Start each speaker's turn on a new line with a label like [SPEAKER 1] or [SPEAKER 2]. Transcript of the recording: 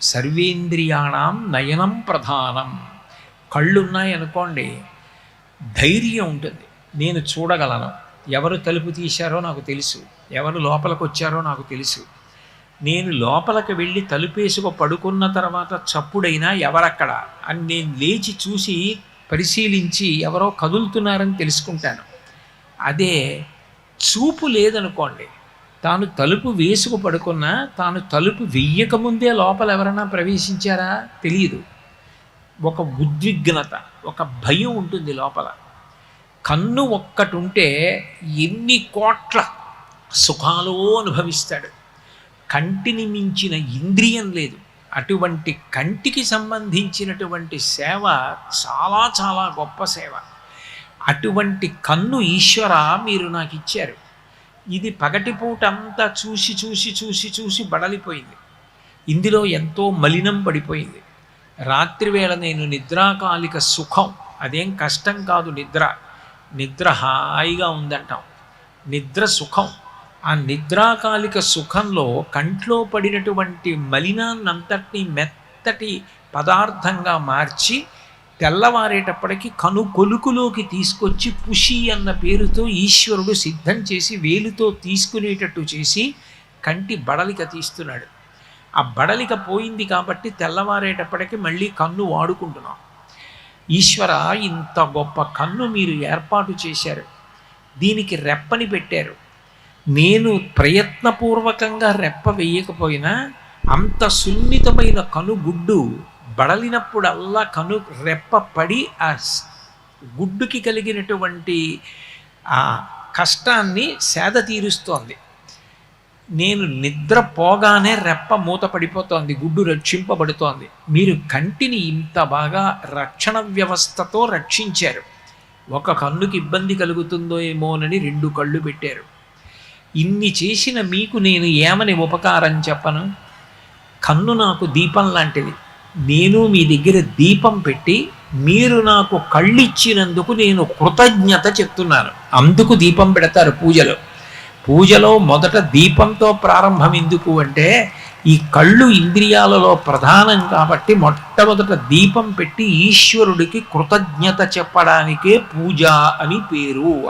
[SPEAKER 1] సర్వేంద్రియాణం నయనం ప్రధానం. కళ్ళున్నాయనుకోండి, ధైర్యం ఉంటుంది. నేను చూడగలను, ఎవరు తలుపు తీశారో నాకు తెలుసు, ఎవరు లోపలికి వచ్చారో నాకు తెలుసు. నేను లోపలికి వెళ్ళి తలుపేసుకు పడుకున్న తర్వాత చప్పుడైనా ఎవరక్కడ అని నేను లేచి చూసి పరిశీలించి ఎవరో కదులుతున్నారని తెలుసుకుంటాను. అదే చూపు లేదనుకోండి, తాను తలుపు వేసుకు పడుకున్నా తాను తలుపు వెయ్యకముందే లోపల ఎవరైనా ప్రవేశించారా తెలియదు. ఒక ఉద్విగ్నత, ఒక భయం ఉంటుంది లోపల. కన్ను ఒక్కటి ఉంటే ఎన్ని కోట్ల సుఖాలు అనుభవిస్తాడు. కంటిని మించిన ఇంద్రియం లేదు. అటువంటి కంటికి సంబంధించినటువంటి సేవ చాలా చాలా గొప్ప సేవ. అటువంటి కన్ను ఈశ్వర మీరు నాకు ఇచ్చారు. ఇది పగటిపూట అంతా చూసి చూసి చూసి చూసి బడలిపోయింది. ఇందులో ఎంతో మలినం పడిపోయింది. రాత్రివేళ నేను నిద్రాకాలిక సుఖం, అదేం కష్టం కాదు. నిద్ర హాయిగా ఉందంటాం, నిద్ర సుఖం. ఆ నిద్రాకాలిక సుఖంలో కంట్లో పడినటువంటి మలినాన్నంతటినీ మెత్తటి పదార్థంగా మార్చి తెల్లవారేటప్పటికి కను కొలుకులోకి తీసుకొచ్చి పుషి అన్న పేరుతో ఈశ్వరుడు సిద్ధం చేసి వేలుతో తీసుకునేటట్టు చేసి కంటి బడలిక తీస్తున్నాడు. ఆ బడలిక పోయింది కాబట్టి తెల్లవారేటప్పటికి మళ్ళీ కన్ను వాడుకుంటున్నాం. ఈశ్వర, ఇంత గొప్ప కన్ను మీరు ఏర్పాటు చేశారు, దీనికి రెప్పని పెట్టారు. నేను ప్రయత్నపూర్వకంగా రెప్ప వేయకపోయినా అంత సున్నితమైన కనుగుడ్డు బడలినప్పుడల్లా కను రెప్ప పడి ఆ గుడ్డుకి కలిగినటువంటి ఆ కష్టాన్ని సేద తీరుస్తోంది. నేను నిద్రపోగానే రెప్ప మూత పడిపోతోంది, గుడ్డు రక్షింపబడుతోంది. మీరు కంటిని ఇంత బాగా రక్షణ వ్యవస్థతో రక్షించారు. ఒక కన్నుకి ఇబ్బంది కలుగుతుందో ఏమోనని 2 కళ్ళు పెట్టారు. ఇన్ని చేసిన మీకు నేను ఏమని ఉపకారం చెప్పను? కన్ను నాకు దీపం లాంటిది. నేను మీ దగ్గర దీపం పెట్టి మీరు నాకు కళ్ళిచ్చినందుకు నేను కృతజ్ఞత చెప్తున్నాను. అందుకు దీపం పెడతారు పూజలో మొదట దీపంతో ప్రారంభం. ఎందుకు అంటే ఈ కళ్ళు ఇంద్రియాలలో ప్రధానం కాబట్టి మొట్టమొదట దీపం పెట్టి ఈశ్వరుడికి కృతజ్ఞత చెప్పడానికే పూజ అని పేరు.